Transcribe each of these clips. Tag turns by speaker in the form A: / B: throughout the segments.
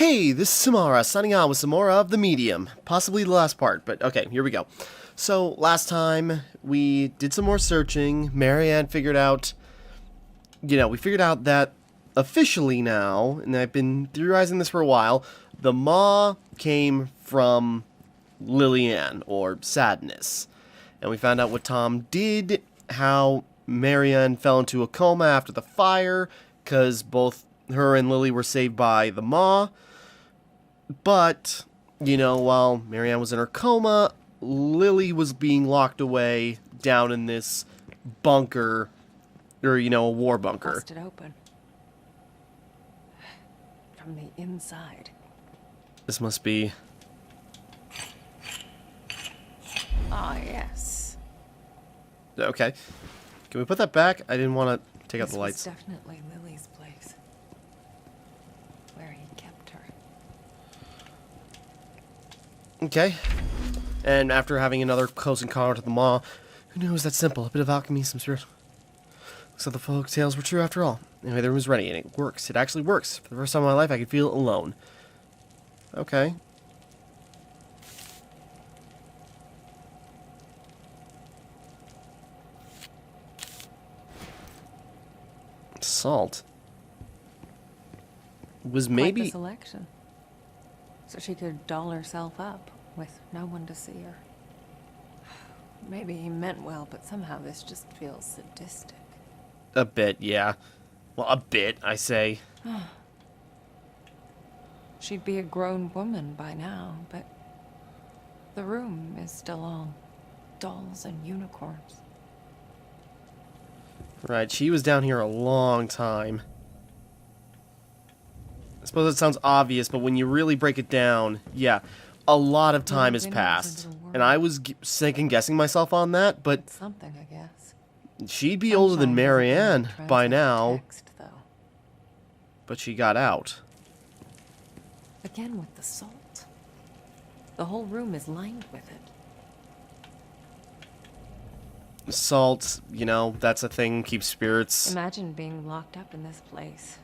A: Hey, this is Timmara, signing on with some more of The Medium. Possibly the last part, but okay, here we go. So, last time, we did some more searching. Marianne figured out... we figured out that officially now, and I've been theorizing this for a while, the maw came from Lillian, or Sadness. And we found out what Tom did, how Marianne fell into a coma after the fire, because both her and Lily were saved by the maw. But, while Marianne was in her coma, Lily was being locked away down in this bunker, or, a war bunker.
B: Busted open. From the inside.
A: This must be...
B: Ah, yes.
A: Okay. Can we put that back? I didn't want to take out the lights.
B: This was definitely Lily's place. Where he kept her.
A: Okay. And after having another close encounter with the maw, who knew it was that simple? A bit of alchemy, some spirit. Looks like the folk tales were true after all. Anyway, the room is ready, and it works. It actually works. For the first time in my life, I could feel alone. Okay. Salt. Was maybe...
B: Quite the selection. So she could doll herself up with no one to see her. Maybe he meant well, but somehow this just feels sadistic.
A: A bit, yeah. Well, a bit, I say.
B: She'd be a grown woman by now, but the room is still all dolls and unicorns.
A: Right, she was down here a long time. I suppose it sounds obvious, but when you really break it down, yeah, a lot of time has passed. And I was second-guessing myself on that, but...
B: Something, I guess.
A: She'd be older than Marianne by now.
B: Text, though.
A: But she got out.
B: Again with the salt. The whole room is lined with it.
A: Salt, that's a thing, keeps spirits.
B: Imagine being locked up in this place.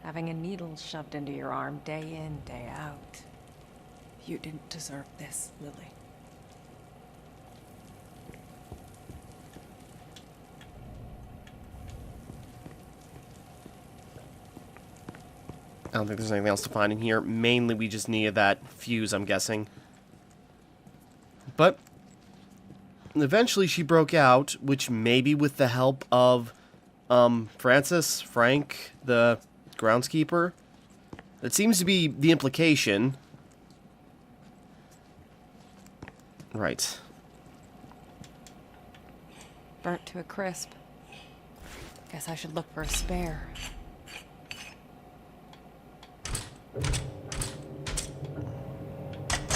B: Having a needle shoved into your arm day in, day out. You didn't deserve this, Lily.
A: I don't think there's anything else to find in here. Mainly, we just needed that fuse, I'm guessing. But eventually she broke out, which maybe with the help of Frank, the groundskeeper. That seems to be the implication. Right.
B: Burnt to a crisp. Guess I should look for a spare.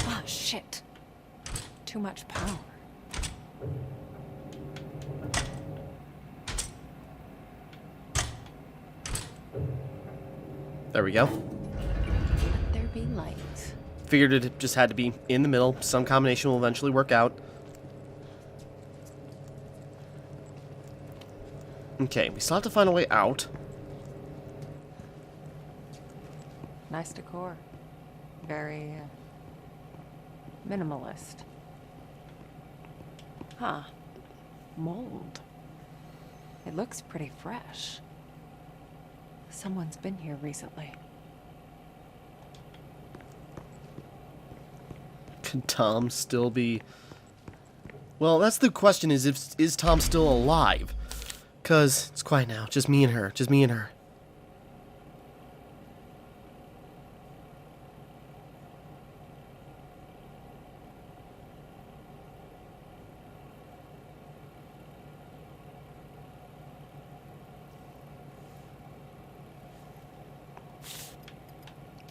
B: Ah, shit. Too much power.
A: There we go.
B: Let there be light.
A: Figured it just had to be in the middle. Some combination will eventually work out. Okay, we still have to find a way out.
B: Nice decor. Very, minimalist. Huh. Mold. It looks pretty fresh. Someone's been here recently.
A: Could Tom still be... Well, that's the question, is Tom still alive? Because it's quiet now. Just me and her. Just me and her.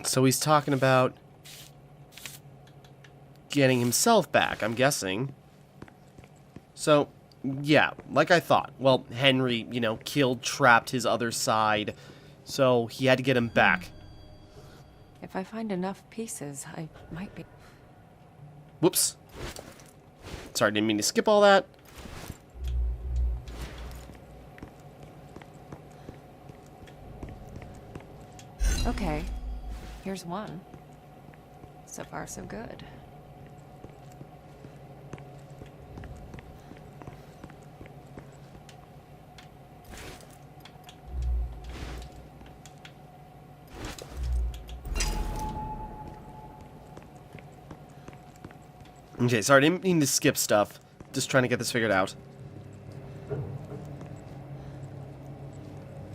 A: So he's talking about getting himself back, I'm guessing. So, yeah, like I thought. Well, Henry, killed, trapped his other side. So he had to get him back.
B: If I find enough pieces, I might be...
A: Whoops. Sorry, didn't mean to skip all that.
B: Okay. Here's one. So far, so good.
A: Okay, sorry, I didn't mean to skip stuff. Just trying to get this figured out.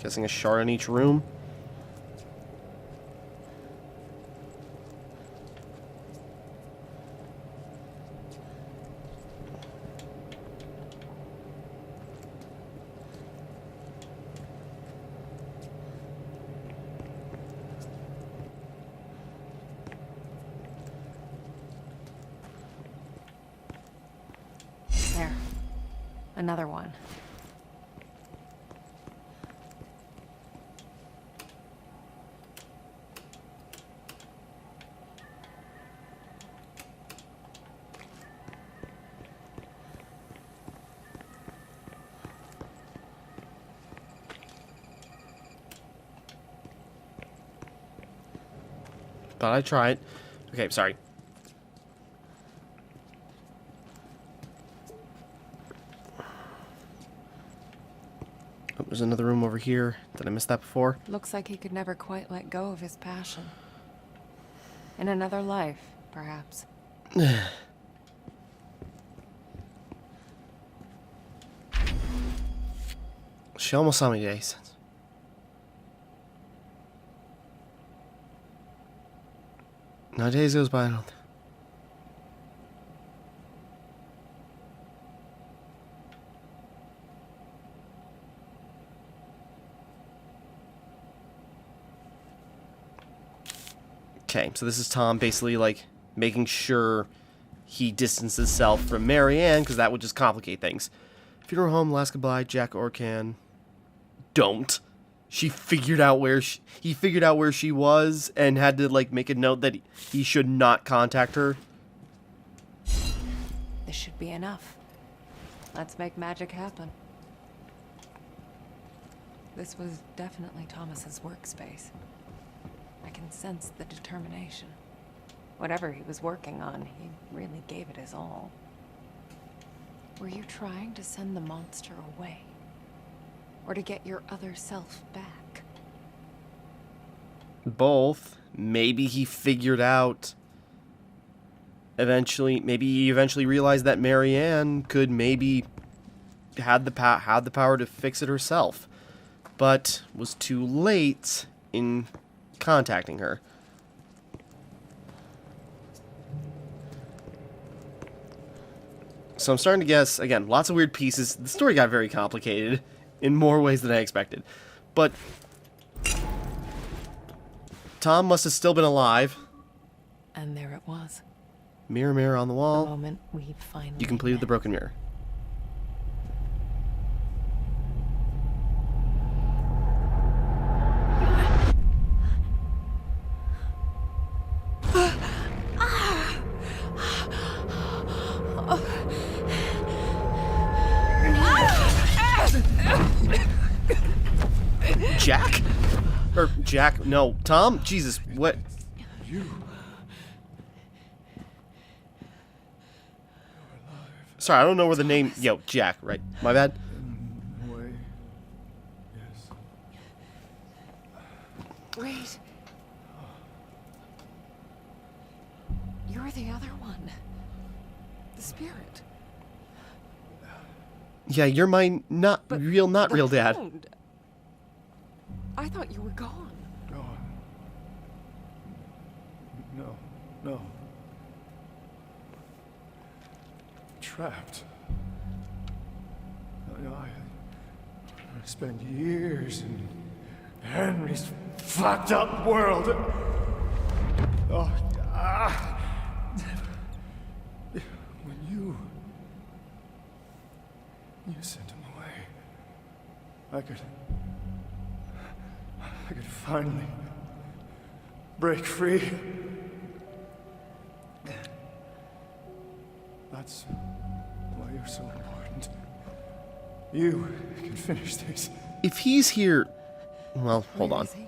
A: Guessing a shard in each room.
B: There. Another one.
A: Thought I'd try it. Okay, sorry. Oh, there's another room over here. Did I miss that before?
B: Looks like he could never quite let go of his passion. In another life, perhaps.
A: She almost saw me today. No days goes by, I don't. Okay, so this is Tom basically like making sure he distances himself from Marianne because that would just complicate things. Funeral home, last goodbye, Jack Orcan. Don't. She figured out where he figured out where she was and had to like make a note that he should not contact her.
B: This should be enough. Let's make magic happen. This was definitely Thomas's workspace. I can sense the determination. Whatever he was working on, he really gave it his all. Were you trying to send the monster away? Or to get your other self back?
A: Both. Maybe he figured out maybe he eventually realized that Marianne could maybe had the power to fix it herself, but was too late in contacting her. So I'm starting to guess, again, lots of weird pieces. The story got very complicated in more ways than I expected. But Tom must have still been alive.
B: And there it was.
A: Mirror, mirror on the
B: The
A: wall.
B: moment we finally
A: You completed the
B: met.
A: broken mirror. Jack? Or Jack? No, Tom? Jesus, what?
C: You.
A: Sorry, I don't know where the name... Yo, Jack, right? My bad.
C: In a way. Yes.
B: Wait. You're the other one. The spirit.
A: Yeah, you're my not
B: But
A: real
B: the
A: dad.
B: hound. I thought you were gone.
C: Gone. No. No. Trapped. I spent years in Henry's fucked up world. Oh, when you sent him away, I could finally break free. That's why you're so important. You can finish this.
A: If he's here... Well, hold
B: Where
A: on.
B: is he?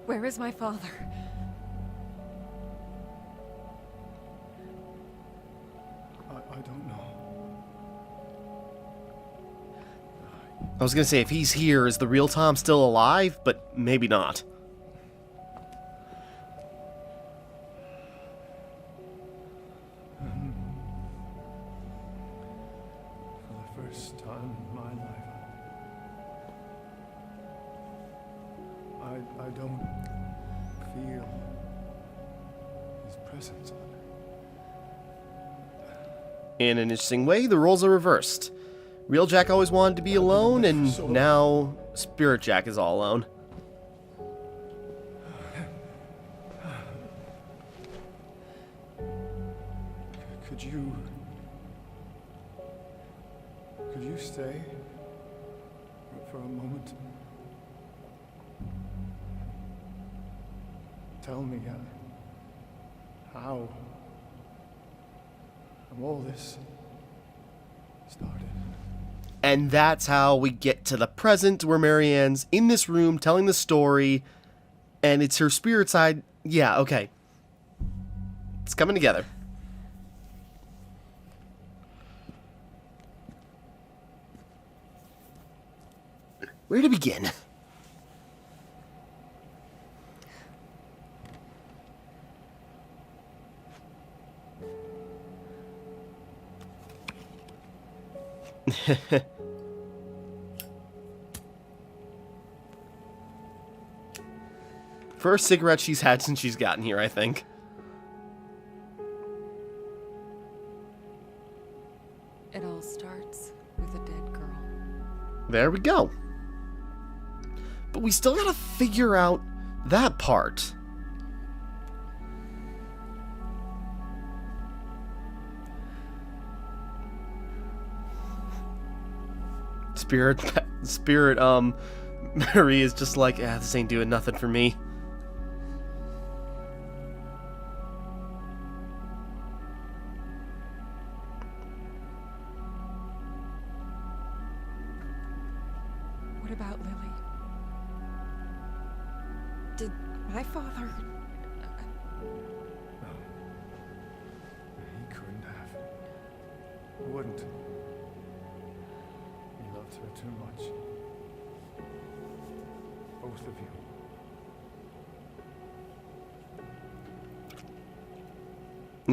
B: Where is my father?
A: I was gonna say, if he's here, is the real Tom still alive? But maybe not.
C: For the first time in my life, I don't feel his presence.
A: In an interesting way, the roles are reversed. Real Jack always wanted to be alone, and now Spirit Jack is all alone.
C: Could you stay for a moment? Tell me how all this started.
A: And that's how we get to the present, where Marianne's in this room telling the story, and it's her spirit side. Yeah, okay. It's coming together. Where to begin? First cigarette she's had since she's gotten here, I think.
B: It all starts with a dead girl.
A: There we go. But we still gotta figure out that part. Spirit, Mary is just like, this ain't doing nothing for me.
B: What about Lily? Did my father...
C: No. He couldn't have. Wouldn't. He loved her too much. Both of you.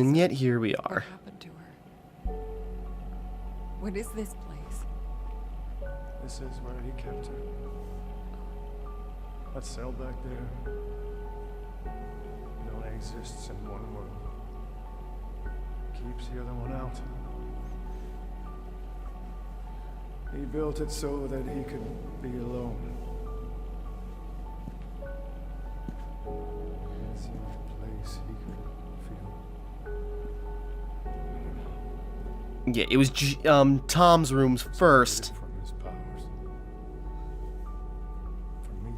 A: And yet here we
B: What
A: are.
B: happened to her? What is this place?
C: This is where he kept her. That cell back there. It only exists in one world. Keeps the other one out. He built it so that he could be alone. It's the only place he could feel.
A: Yeah, it was Tom's rooms first.
C: From his powers. From me.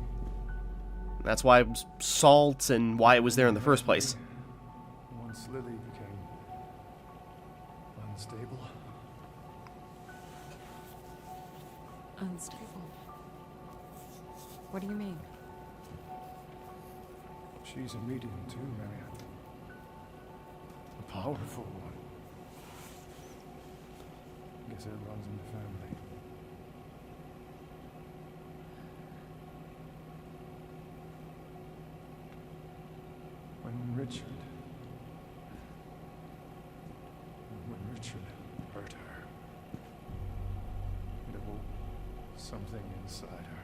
A: That's why it was salt and why it was there in the first place.
C: Once Lily became unstable.
B: Unstable. What do you mean?
C: She's a medium too, Marianne. A powerful one. Guess it runs in the family. When Richard hurt her, it awoke something inside her.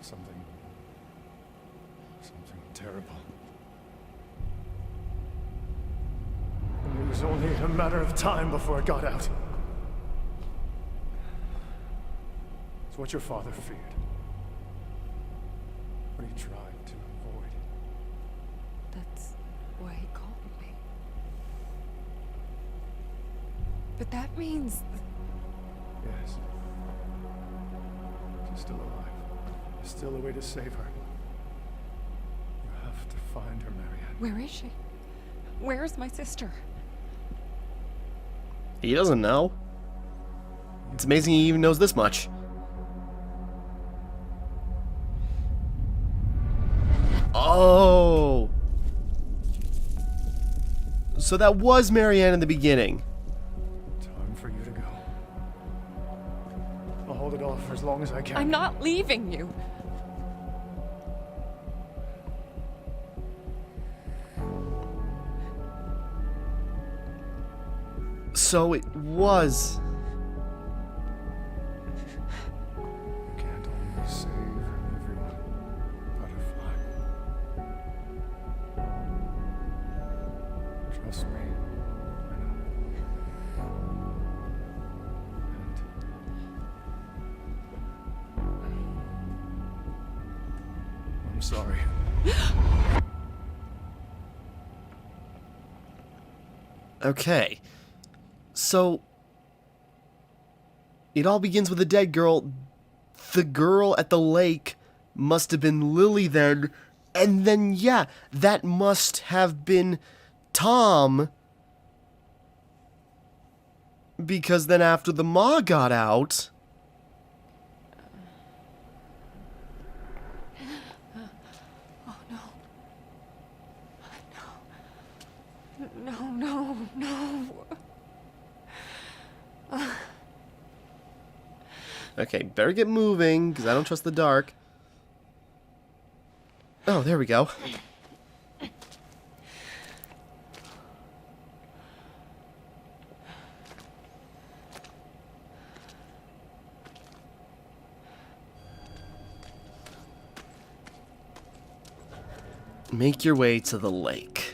C: Something terrible. And it was only a matter of time before it got out. It's what your father feared. What he tried to avoid.
B: That's why he called me. But that means...
C: Yes. She's still alive. There's still a way to save her. You have to find her, Marianne.
B: Where is she? Where's my sister?
A: He doesn't know. It's amazing he even knows this much. Oh! So that was Marianne in the beginning.
C: Time for you to go. All well for as long as I can.
B: I'm not leaving you.
A: So it was.
C: You can't always save everyone, Butterfly. Trust me. I know. And I'm sorry.
A: Okay. So it all begins with a dead girl. The girl at the lake must have been Lily then. And then, yeah, that must have been Tom. Because then after the Ma got out...
B: Oh, no. No. No, no.
A: Okay, better get moving, because I don't trust the dark. Oh, there we go. Make your way to the lake.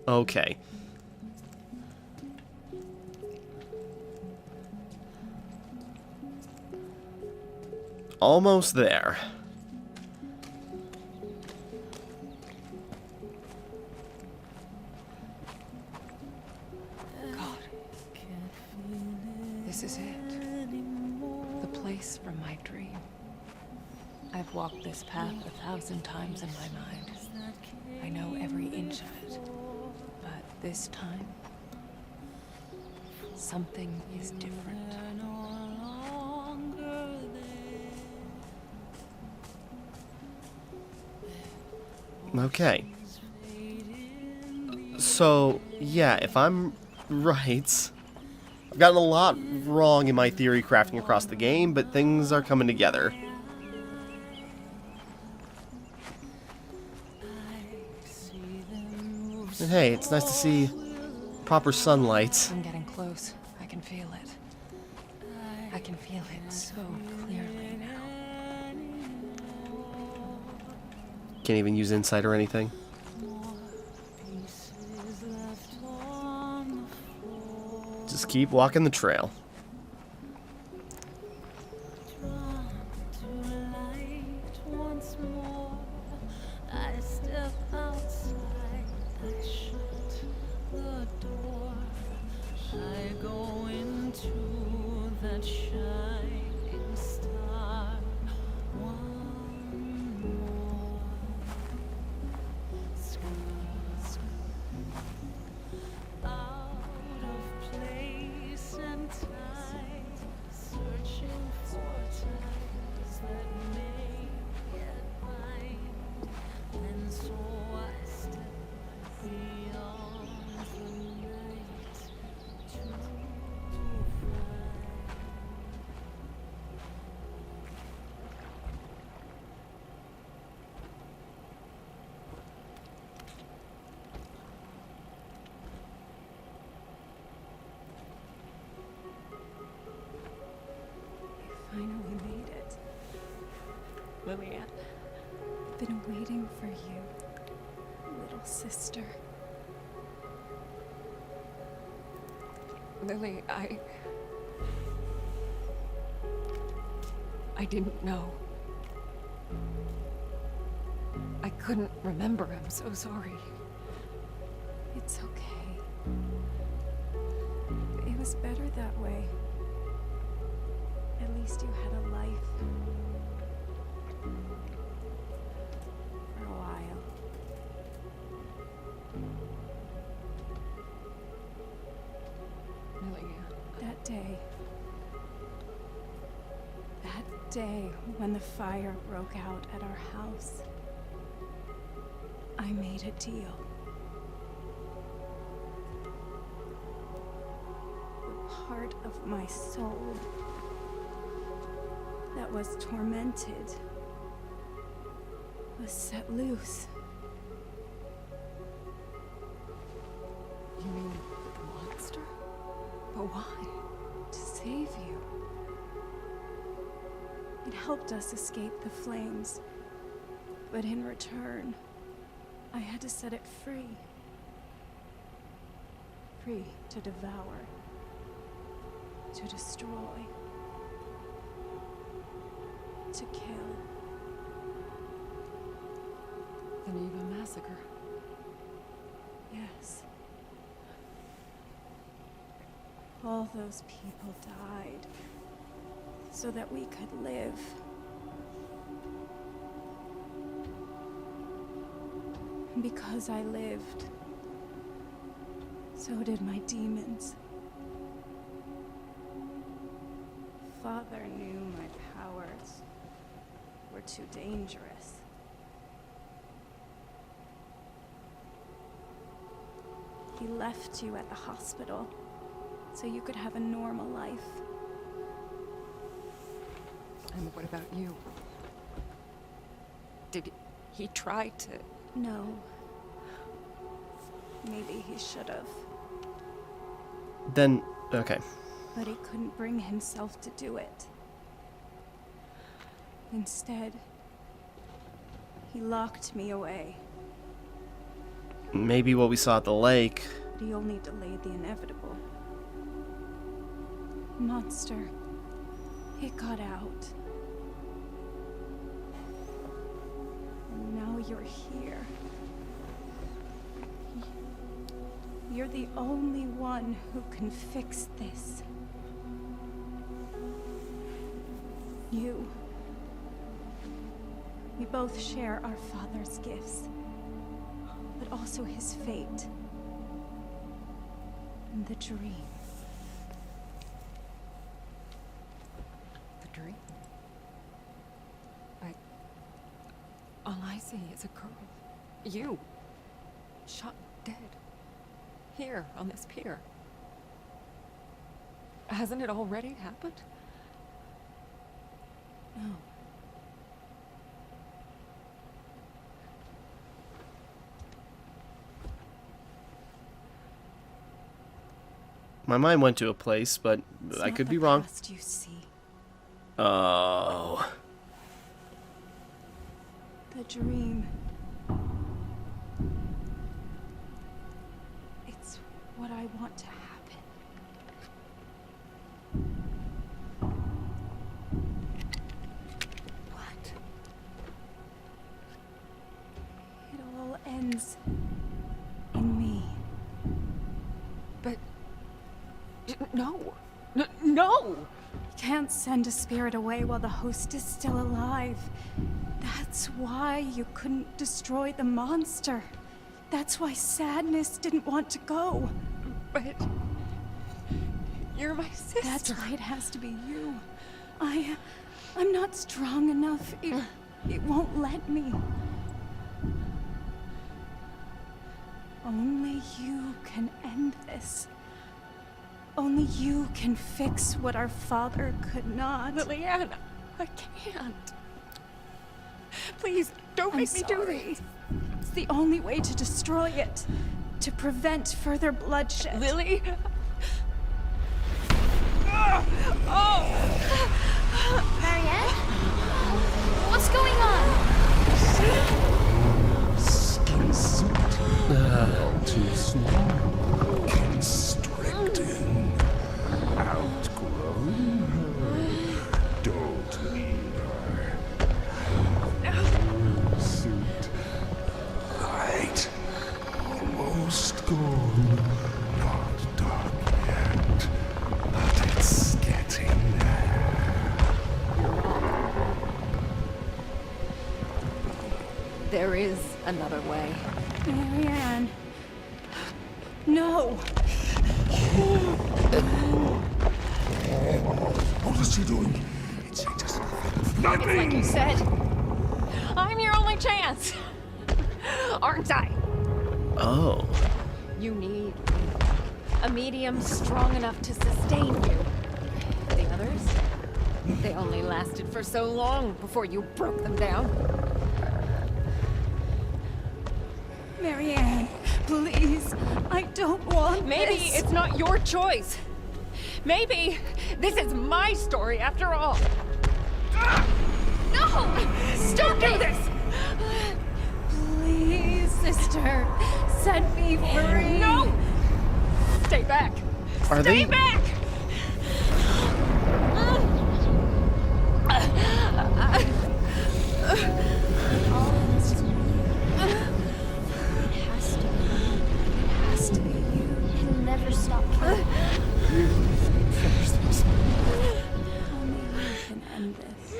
A: Okay. Almost there.
B: God. This is it. The place from my dream. I've walked this path 1,000 times in my mind. I know every inch of it. But this time, something is different.
A: Okay. So, yeah, if I'm right, I've gotten a lot wrong in my theory crafting across the game, but things are coming together. And hey, it's nice to see proper sunlight.
B: I'm getting close. I can feel it. I can feel it so clearly now.
A: Can't even use insight or anything. Just keep walking the trail.
B: Finally made it. Lillian.
D: Been waiting for you, little sister.
B: Lily, I didn't know. I couldn't remember. I'm so sorry.
D: It's okay. It was better that way. At least you had a life. For a while.
B: Lillian.
D: That day when the fire broke out at our house, I made a deal. The part of my soul that was tormented was set loose.
B: You mean the monster? But why?
D: To save you. It helped us escape the flames, but in return, I had to set it free. Free to devour, to destroy, to kill.
B: The Neva massacre.
D: Yes. All those people died so that we could live. And because I lived, so did my demons. Father knew my powers were too dangerous. He left you at the hospital so you could have a normal life.
B: And what about you? Did he try to...
D: No. Maybe he should have.
A: Then, okay.
D: But he couldn't bring himself to do it. Instead, he locked me away.
A: Maybe what we saw at the lake.
D: But he only delayed the inevitable. Monster. It got out. And now you're here. You're the only one who can fix this. You. We both share our father's gifts, but also his fate. And the dream.
B: The dream? All I see is a girl. You. Shot dead. Here, on this pier. Hasn't it already happened?
D: No.
A: My mind went to a place, but
D: It's
A: I
D: not
A: could
D: the
A: be wrong.
D: past you see.
A: Oh.
D: The dream. It's what I want to happen.
B: What?
D: It all ends in me.
B: But... No! No!
D: You can't send a spirit away while the host is still alive. That's why you couldn't destroy the monster. That's why Sadness didn't want to go.
B: But... You're my sister.
D: That's why it has to be you. I'm not strong enough. It won't let me. Only you can end this. Only you can fix what our father could not.
B: Lillian, I can't. Please, don't make me do this.
D: It's the only way to destroy it. To prevent further bloodshed.
B: Lily? Oh!
E: Marianne? What's going on?
C: Skin suit. All too small. Constricting. Outgrown. Don't need her. Suit. Light. Almost gone. Not dark yet. But it's getting there.
B: There is another way.
D: Marianne. No.
C: What is she doing? It's just
B: Like you said, I'm your only chance. Aren't I?
A: Oh.
B: You need a medium strong enough to sustain you. The others? They only lasted for so long before you broke them down.
D: Marianne, please. I don't want
B: Maybe
D: this.
B: it's not your choice. Maybe this is my story after all. No! Don't do this!
D: Please, sister. Set me free.
B: No! Stay back!
A: Are
B: Stay
A: they?
B: back!
D: Has to be you.
E: It'll never stop.
C: You can finish this.
D: Only you can end this.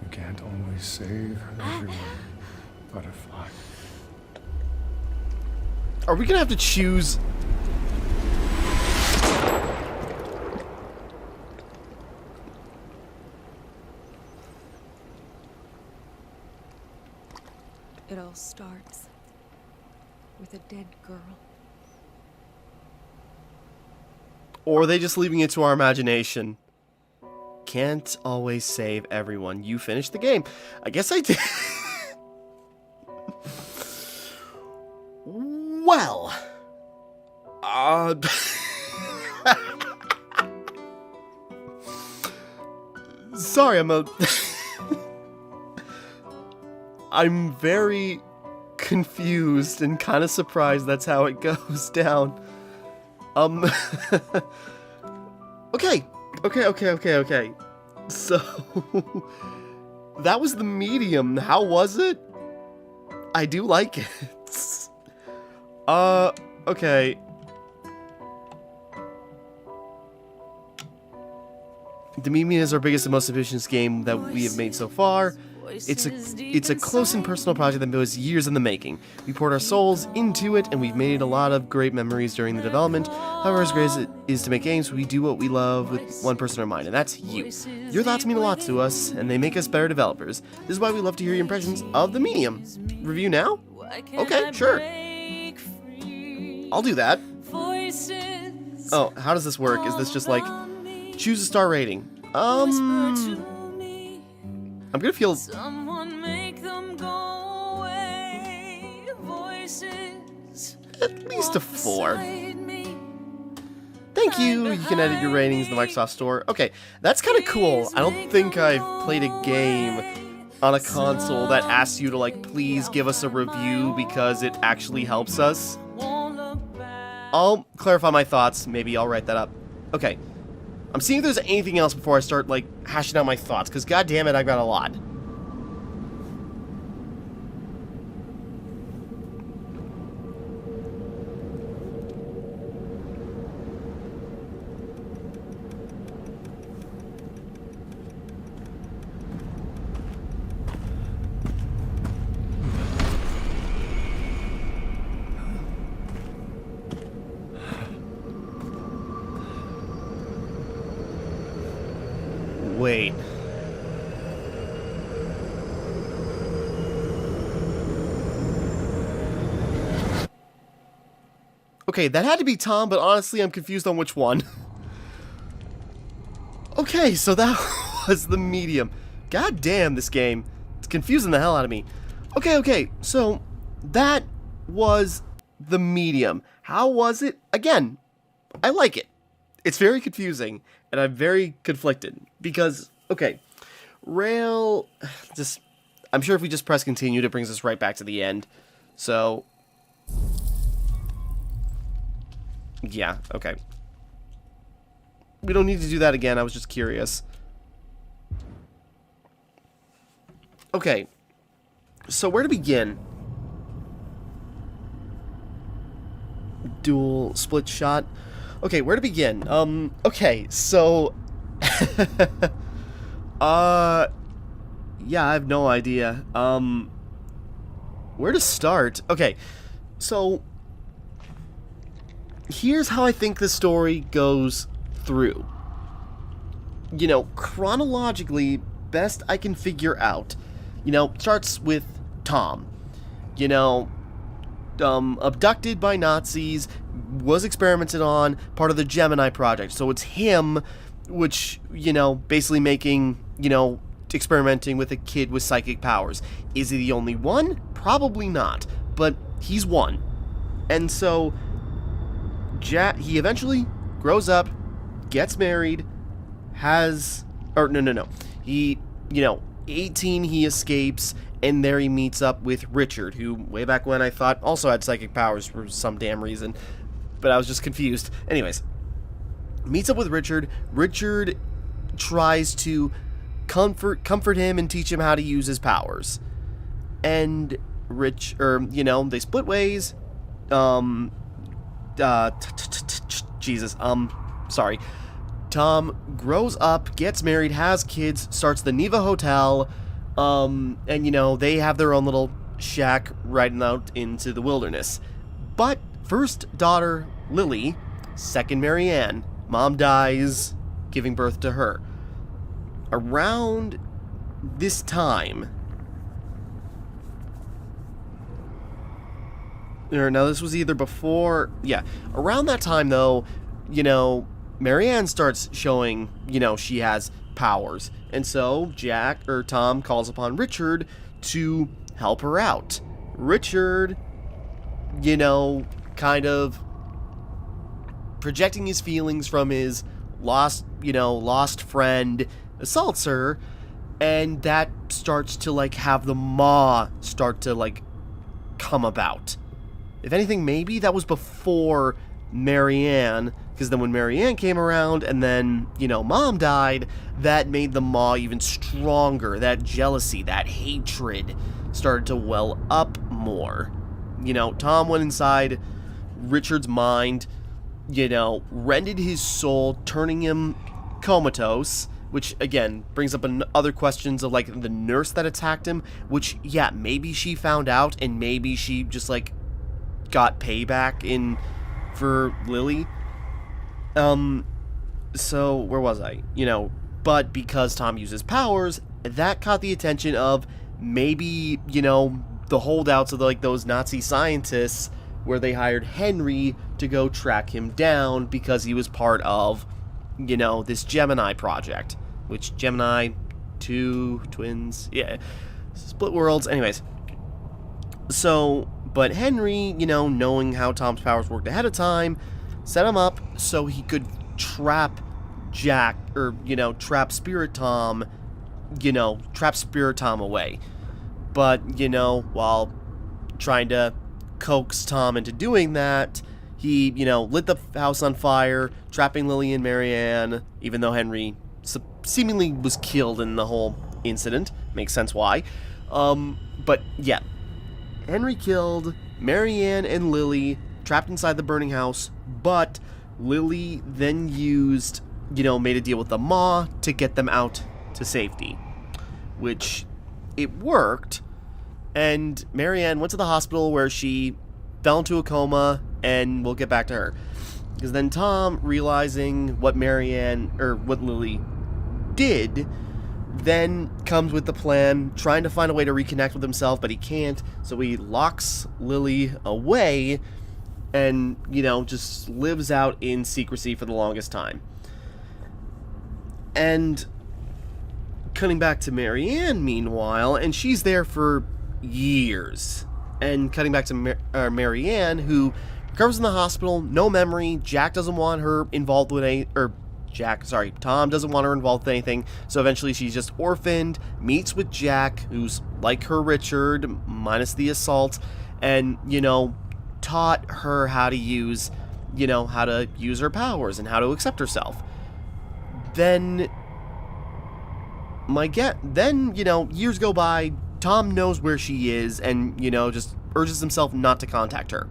C: You can't always save everyone. Butterfly.
A: Are we gonna have to choose?
B: It all starts with a dead girl.
A: Or are they just leaving it to our imagination? Can't always save everyone. You finished the game. I guess I did. Well. Sorry, I'm very confused and kind of surprised that's how it goes down. Okay. So, that was the medium. How was it? I do like it. Okay. The medium is our biggest and most ambitious game that we have made so far. It's a close and personal project that was years in the making. We poured our souls into it, and we've made a lot of great memories during the development. However, as great as it is to make games, we do what we love with one person in mind, and that's you. Your thoughts mean a lot to us, and they make us better developers. This is why we love to hear your impressions of the medium. Review now? Okay, sure. I'll do that. Oh, how does this work? Is this just like, choose a star rating? I'm gonna feel... at least a 4. Thank you! You can edit your ratings in the Microsoft Store. Okay, that's kind of cool. I don't think I've played a game on a console that asks you to, like, please give us a review because it actually helps us. I'll clarify my thoughts. Maybe I'll write that up. Okay. I'm seeing if there's anything else before I start, like, hashing out my thoughts, because goddammit, I've got a lot. Wait. Okay, that had to be Tom, but honestly, I'm confused on which one. Okay, so that was the medium. God damn, this game. It's confusing the hell out of me. Okay, so that was the medium. How was it? Again, I like it. It's very confusing, and I'm very conflicted, because, okay, Rail, I'm sure if we just press continue, it brings us right back to the end, so, yeah, okay. We don't need to do that again, I was just curious. Okay, so where to begin? Dual split shot. Okay, where to begin? Okay, so... yeah, I have no idea. Where to start? Okay, so... here's how I think the story goes through. You know, chronologically, best I can figure out. You know, starts with Tom. You know... abducted by Nazis, was experimented on, part of the Gemini project. So it's him which, basically making, experimenting with a kid with psychic powers. Is he the only one? Probably not, but he's one. And so he eventually grows up, gets married, he, 18, he escapes, and there he meets up with Richard, who way back when I thought also had psychic powers for some damn reason, but I was just confused. Anyways, meets up with Richard. Richard tries to comfort him and teach him how to use his powers. And they split ways. Sorry. Tom grows up, gets married, has kids, starts the Neva Hotel, and, they have their own little shack riding out into the wilderness. But first daughter, Lily, second Marianne, mom dies, giving birth to her. Around this time, now this was either before, around that time though, Marianne starts showing, she has powers. And so Tom calls upon Richard to help her out. Richard, kind of projecting his feelings from his lost friend, assaults her, and that starts to, have the maw start to, come about. If anything, maybe that was before Marianne, because then when Marianne came around and then, mom died, that made the maw even stronger. That jealousy, that hatred started to well up more. Tom went inside Richard's mind, rended his soul, turning him comatose, which, again, brings up other questions of, the nurse that attacked him, which, maybe she found out, and maybe she just, got payback for Lily. So, where was I? But because Tom uses powers, that caught the attention of maybe, the holdouts of, those Nazi scientists, where they hired Henry to go track him down because he was part of, this Gemini project. Which, Gemini, two twins, split worlds, anyways. So, but Henry, knowing how Tom's powers worked ahead of time, set him up so he could trap trap Spirit Tom away. But, while trying to coax Tom into doing that, he, lit the house on fire, trapping Lily and Marianne, even though Henry seemingly was killed in the whole incident. Makes sense why. But, Henry killed Marianne and Lily, trapped inside the burning house, but Lily then made a deal with the Maw to get them out to safety. Which, it worked, and Marianne went to the hospital where she fell into a coma, and we'll get back to her. Because then Tom, realizing what Lily did, then comes with the plan, trying to find a way to reconnect with himself, but he can't, so he locks Lily away and, just lives out in secrecy for the longest time. And cutting back to Marianne, meanwhile, and she's there for years. And cutting back to Marianne, who recovers in the hospital, no memory. Jack doesn't want her involved with Tom doesn't want her involved with anything, so eventually she's just orphaned, meets with Jack, who's like her Richard, minus the assault, and, taught her how to use her powers and how to accept herself. Then, years go by, Tom knows where she is, and, just urges himself not to contact her.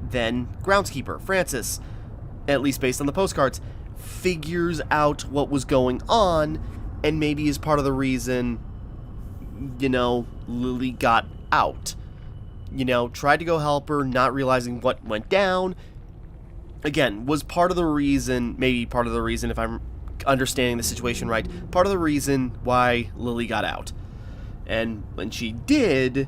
A: Then, groundskeeper, Francis, at least based on the postcards, figures out what was going on, and maybe is part of the reason, Lily got out. Tried to go help her, not realizing what went down. Again, was part of the reason, if I'm understanding the situation right, part of the reason why Lily got out. And when she did,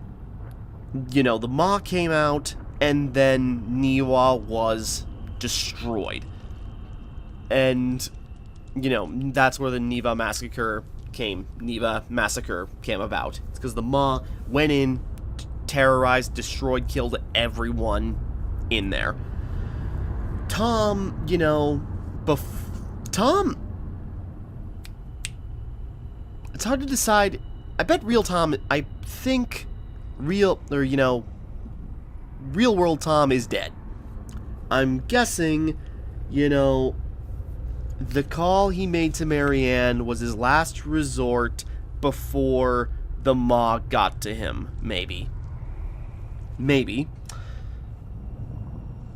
A: the Maw came out, and then Niwa was destroyed. And you know, that's where the Neva massacre came about. It's because the Maw went in, terrorized, destroyed, killed everyone in there. Tom, you know, Tom, it's hard to decide. I bet real Tom, I think real world Tom is dead. I'm guessing, you know, the call he made to Marianne was his last resort before the Maw got to him, maybe.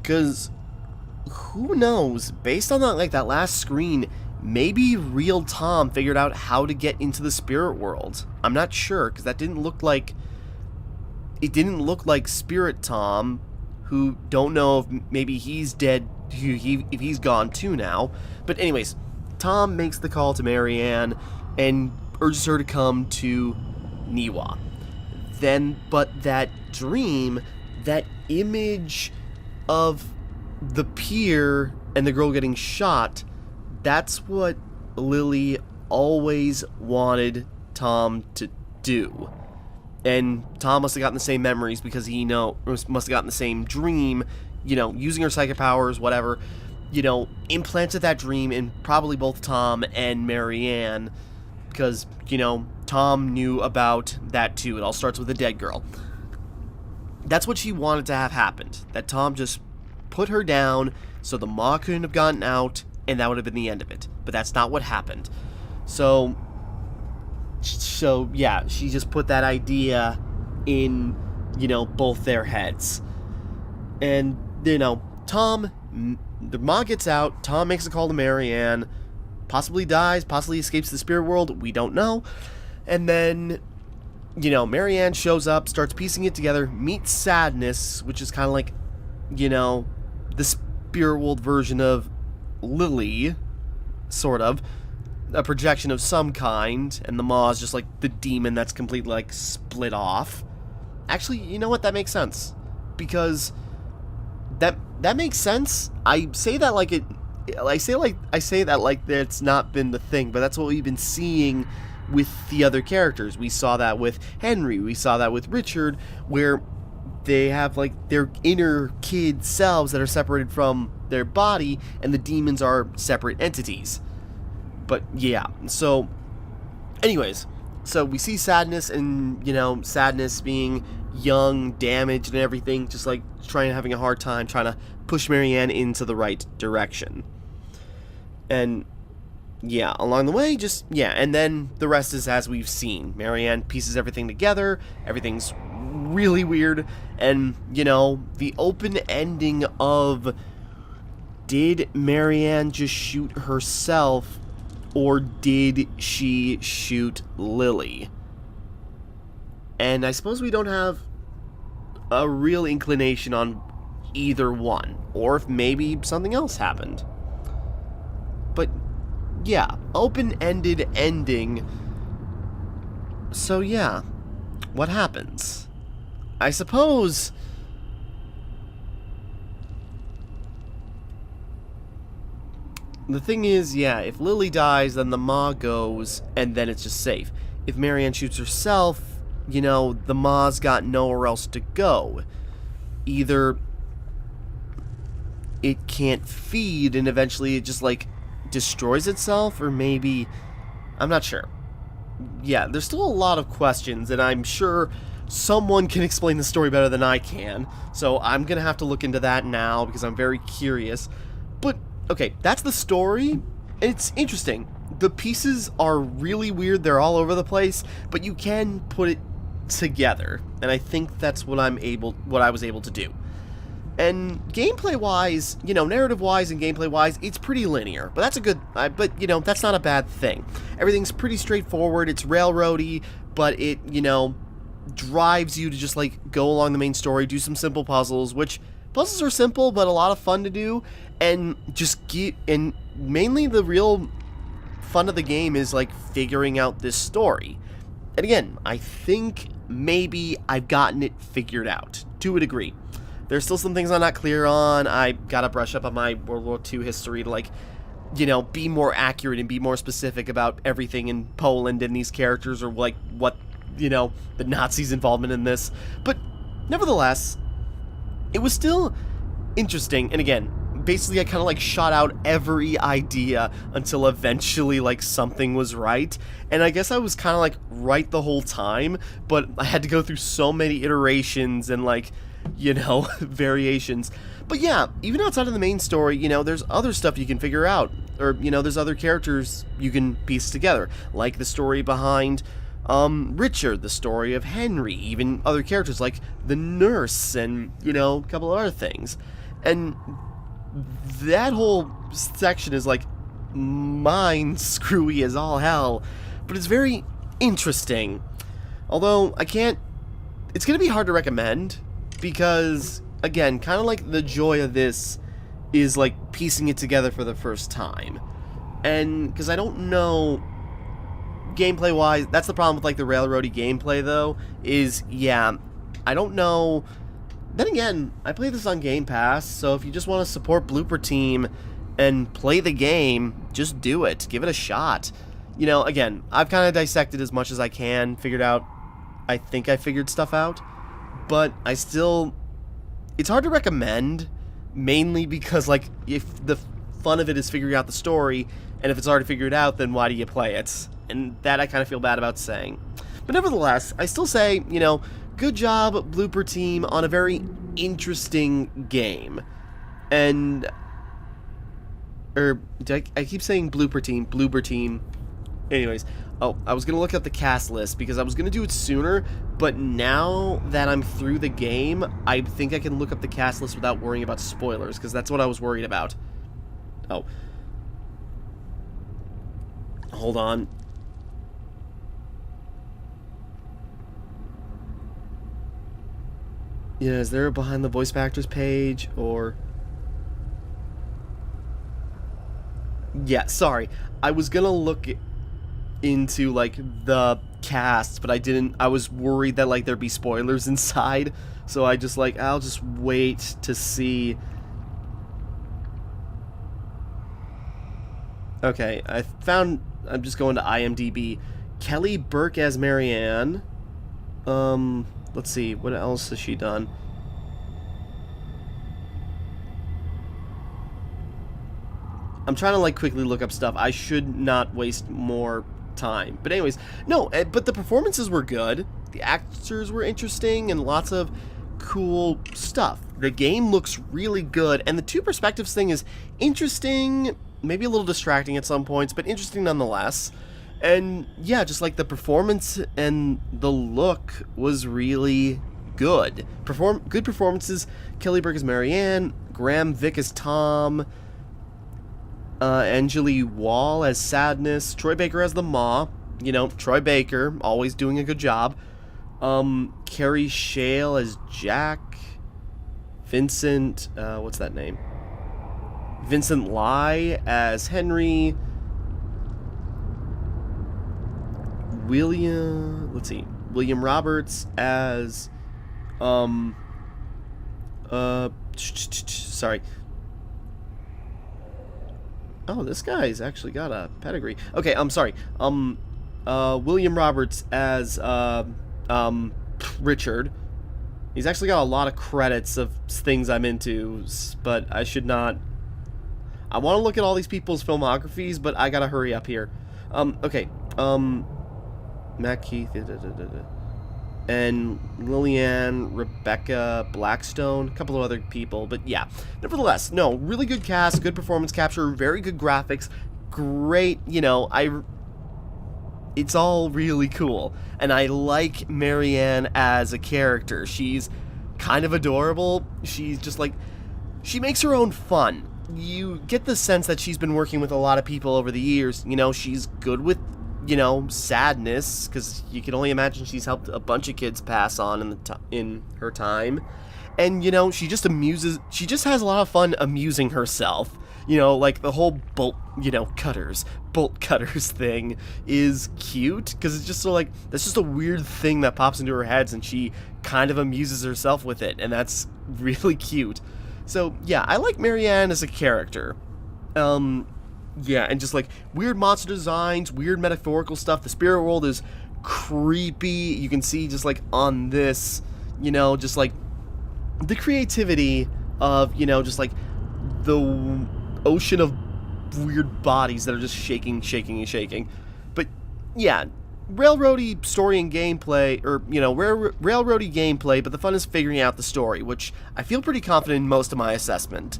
A: Because who knows? Based on that, like that last screen, maybe real Tom figured out how to get into the spirit world. I'm not sure, because that didn't look like... It didn't look like Spirit Tom, who don't know if maybe he's dead, if he's gone too now. But anyways, Tom makes the call to Marianne and urges her to come to Niwa. But that dream, that image of the pier and the girl getting shot, that's what Lily always wanted Tom to do. And Tom must have gotten the same memories because he must have gotten the same dream, you know, using her psychic powers, whatever, you know, implanted that dream in probably both Tom and Marianne, because, you know, Tom knew about that too. It all starts with the dead girl. That's what she wanted to have happened, that Tom just put her down so the Maw couldn't have gotten out, and that would have been the end of it. But that's not what happened. So yeah, she just put that idea in, you know, both their heads. And, you know, the Maw gets out, Tom makes a call to Marianne, possibly dies, possibly escapes the spirit world, we don't know. And then, you know, Marianne shows up, starts piecing it together, meets Sadness, which is kind of like, you know, the spirit world version of Lily, sort of. A projection of some kind, and the Maw is just like the demon that's completely like split off. Actually, you know what? That makes sense, because that makes sense. I say that like it's not been the thing, but that's what we've been seeing with the other characters. We saw that with Henry. We saw that with Richard, where they have like their inner kid selves that are separated from their body, and the demons are separate entities. But yeah, so anyways, so we see Sadness, and, you know, Sadness being young, damaged, and everything, just like having a hard time trying to push Marianne into the right direction. And yeah, along the way, and then the rest is as we've seen. Marianne pieces everything together, everything's really weird, and, you know, the open ending of, did Marianne just shoot herself, or did she shoot Lily? And I suppose we don't have a real inclination on either one, or if maybe something else happened. But yeah, open-ended ending. So yeah, what happens? I suppose the thing is, yeah, if Lily dies, then the Maw goes, and then it's just safe. If Marianne shoots herself, you know, the Maw's got nowhere else to go. Either it can't feed, and eventually it just, like, destroys itself, or maybe... I'm not sure. Yeah, there's still a lot of questions, and I'm sure someone can explain the story better than I can, so I'm gonna have to look into that now, because I'm very curious. But okay, that's the story. It's interesting. The pieces are really weird. They're all over the place, but you can put it together, and I think that's what I was able to do. And gameplay-wise, you know, narrative-wise and gameplay-wise, it's pretty linear, but that's a good, but, you know, that's not a bad thing. Everything's pretty straightforward. It's railroady, but it, you know, drives you to just, like, go along the main story, do some simple puzzles, which puzzles are simple, but a lot of fun to do. And and mainly the real fun of the game is, like, figuring out this story. And again, I think maybe I've gotten it figured out, to a degree. There's still some things I'm not clear on. I gotta brush up on my World War II history to, like, you know, be more accurate and be more specific about everything in Poland and these characters, or like what, you know, the Nazis' involvement in this. But nevertheless, it was still interesting. And again, basically I kind of like shot out every idea until eventually like something was right. And I guess I was kind of like right the whole time, but I had to go through so many iterations and like, you know, variations. But yeah, even outside of the main story, you know, there's other stuff you can figure out, or, you know, there's other characters you can piece together, like the story behind Richard, the story of Henry, even other characters like the nurse, and, you know, a couple other things. And that whole section is like mind screwy as all hell, but it's very interesting. Although it's gonna be hard to recommend, because again, kind of like the joy of this is like piecing it together for the first time. And because I don't know gameplay wise, that's the problem with like the railroady gameplay though, is yeah, I don't know. Then again, I play this on Game Pass, so if you just want to support Blooper Team and play the game, just do it. Give it a shot. You know, again, I've kind of dissected as much as I can, I think I figured stuff out, but I still, it's hard to recommend, mainly because, like, if the fun of it is figuring out the story, and if it's already figured out, then why do you play it? And that I kind of feel bad about saying. But nevertheless, I still say, you know, good job, Blooper Team, on a very interesting game. And, I keep saying Blooper Team. Anyways, oh, I was going to look up the cast list, because I was going to do it sooner, but now that I'm through the game, I think I can look up the cast list without worrying about spoilers, because that's what I was worried about. Oh. Hold on. Yeah, is there a behind the voice actors page, or... Yeah, sorry. I was gonna look into, like, the cast, but I didn't. I was worried that, like, there'd be spoilers inside, so I just, like, I'll just wait to see. Okay, I'm just going to IMDb. Kelly Burke as Marianne. Let's see, what else has she done? I'm trying to, like, quickly look up stuff. I should not waste more time. But anyways, no, but the performances were good. The actors were interesting, and lots of cool stuff. The game looks really good, and the two perspectives thing is interesting, maybe a little distracting at some points, but interesting nonetheless. And yeah, just like the performance and the look was really good. Good performances. Kelly Burke as Marianne, Graham Vick as Tom, Angeli Wall as Sadness, Troy Baker as the Ma. You know, Troy Baker, always doing a good job. Carrie Shale as Jack. Vincent, what's that name? Vincent Lai as Henry. William Roberts as, sorry. Oh, this guy's actually got a pedigree. Okay, I'm sorry. William Roberts as, Richard. He's actually got a lot of credits of things I'm into, but I should not. I want to look at all these people's filmographies, but I gotta hurry up here. Okay, Matt Keith, and Lillian, Rebecca Blackstone, a couple of other people, but yeah. Nevertheless, no, really good cast, good performance capture, very good graphics, great, you know, it's all really cool. And I like Marianne as a character. She's kind of adorable. She's just like, she makes her own fun. You get the sense that she's been working with a lot of people over the years. You know, she's good with, you know, sadness, because you can only imagine she's helped a bunch of kids pass on in her time. And, you know, she just has a lot of fun amusing herself. You know, like the whole bolt cutters thing is cute, because it's just so, like, that's just a weird thing that pops into her head, and she kind of amuses herself with it, and that's really cute. So, yeah, I like Marianne as a character. Yeah, and just like weird monster designs, weird metaphorical stuff. The spirit world is creepy. You can see just like on this, just like the creativity of, just like the ocean of weird bodies that are just shaking, shaking, and shaking. But yeah, railroady story and gameplay, or, railroady gameplay, but the fun is figuring out the story, which I feel pretty confident in most of my assessment.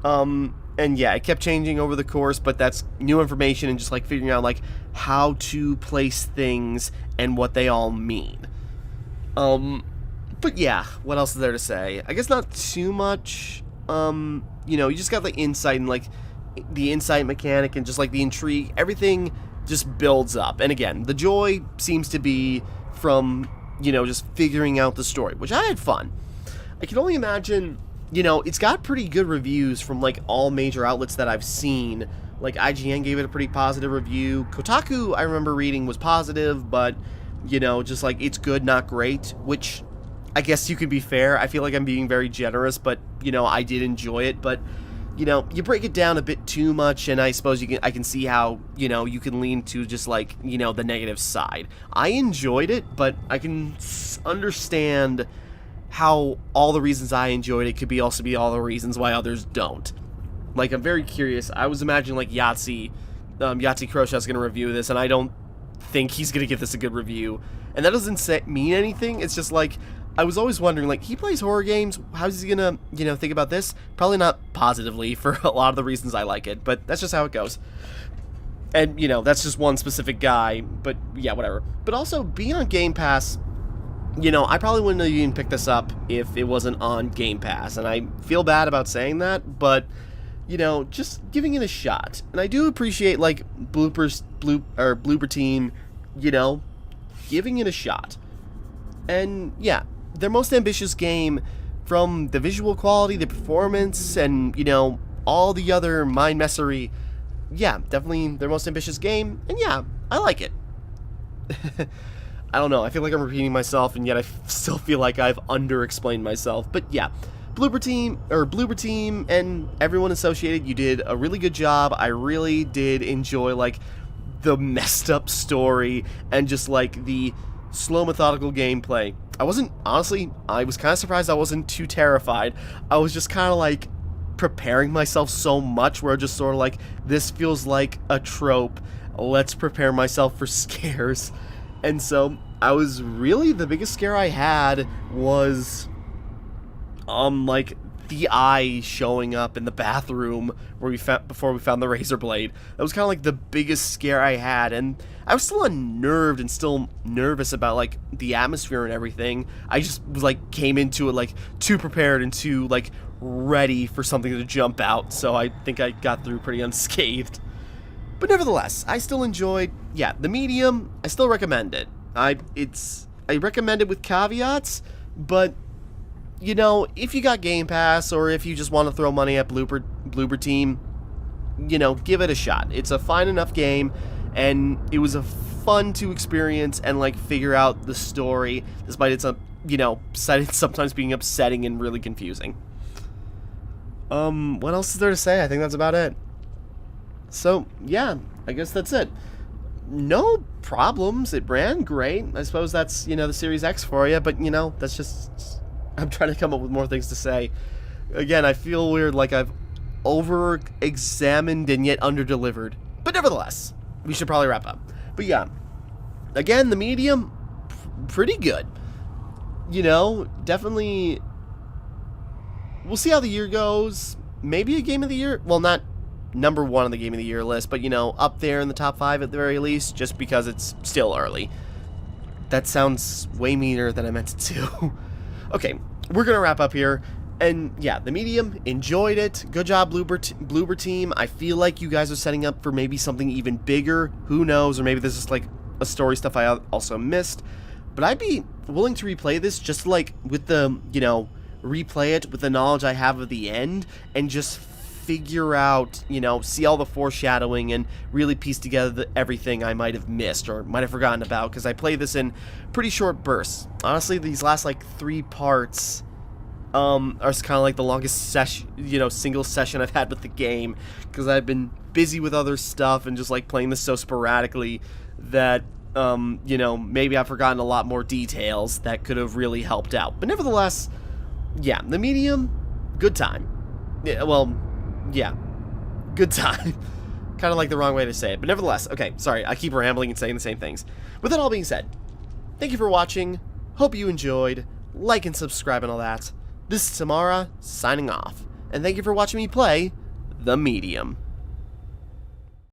A: And yeah, it kept changing over the course, but that's new information and just like figuring out like how to place things and what they all mean. But yeah, what else is there to say? I guess not too much. You just got the insight and like the insight mechanic and just like the intrigue, everything just builds up. And again, the joy seems to be from, just figuring out the story, which I had fun. I can only imagine, it's got pretty good reviews from like all major outlets that I've seen. Like IGN gave it a pretty positive review. Kotaku, I remember reading, was positive, but, just like it's good, not great, which I guess you could be fair. I feel like I'm being very generous, but, I did enjoy it. But, you break it down a bit too much, and I suppose I can see how, you can lean to just like, the negative side. I enjoyed it, but I can understand how all the reasons I enjoyed it could also be all the reasons why others don't. Like, I'm very curious. I was imagining like Yahtzee Crochet's gonna review this, and I don't think he's gonna give this a good review. And that doesn't mean anything. It's just like, I was always wondering, like, he plays horror games, how's he gonna, think about this? Probably not positively for a lot of the reasons I like it, but that's just how it goes. And, that's just one specific guy, but yeah, whatever. But also, being on Game Pass, I probably wouldn't have even picked this up if it wasn't on Game Pass, and I feel bad about saying that, but, just giving it a shot. And I do appreciate, like, Bloober Team, giving it a shot. And, yeah, their most ambitious game, from the visual quality, the performance, and, all the other mind messery, yeah, definitely their most ambitious game, and yeah, I like it. I don't know, I feel like I'm repeating myself, and yet I still feel like I've under-explained myself, but yeah, Bloober Team, and everyone associated, you did a really good job. I really did enjoy, like, the messed up story, and just, like, the slow, methodical gameplay. I was kind of surprised I wasn't too terrified. I was just kind of, like, preparing myself so much, where I just sort of like, this feels like a trope, let's prepare myself for scares. And so, the biggest scare I had was, like, the eye showing up in the bathroom before we found the razor blade. That was kind of like the biggest scare I had, and I was still unnerved and still nervous about, like, the atmosphere and everything. I just was, like, came into it, like, too prepared and too, like, ready for something to jump out, so I think I got through pretty unscathed. But nevertheless, I still enjoyed, the Medium. I still recommend it. I recommend it with caveats, but, if you got Game Pass, or if you just want to throw money at Bloober Team, give it a shot. It's a fine enough game, and it was a fun to experience and, like, figure out the story, despite its, sometimes being upsetting and really confusing. What else is there to say? I think that's about it. So, yeah, I guess that's it. No problems. It ran great. I suppose that's, the Series X for you, but, that's just... I'm trying to come up with more things to say. Again, I feel weird, like I've over-examined and yet under-delivered. But nevertheless, we should probably wrap up. But yeah, again, the Medium, pretty good. Definitely... We'll see how the year goes. Maybe a Game of the Year. Well, not number one on the Game of the Year list, but, up there in the top 5 at the very least, just because it's still early. That sounds way meaner than I meant it to. Okay, we're going to wrap up here. And, yeah, the Medium, enjoyed it. Good job, Bloober Team. I feel like you guys are setting up for maybe something even bigger. Who knows? Or maybe this is, like, a story stuff I also missed. But I'd be willing to replay this just, like, with the, replay it with the knowledge I have of the end, and just figure out, see all the foreshadowing and really piece together everything I might have missed or might have forgotten about, because I play this in pretty short bursts. Honestly, these last, like, 3 parts Or it's kind of like the longest session, single session I've had with the game, because I've been busy with other stuff and just like playing this so sporadically that, maybe I've forgotten a lot more details that could have really helped out. But nevertheless, yeah, the medium, good time. Yeah, well, yeah, good time. Kind of like the wrong way to say it, but nevertheless, okay, sorry, I keep rambling and saying the same things. With that all being said, thank you for watching, hope you enjoyed, like and subscribe and all that. This is Timmara, signing off, and thank you for watching me play The Medium.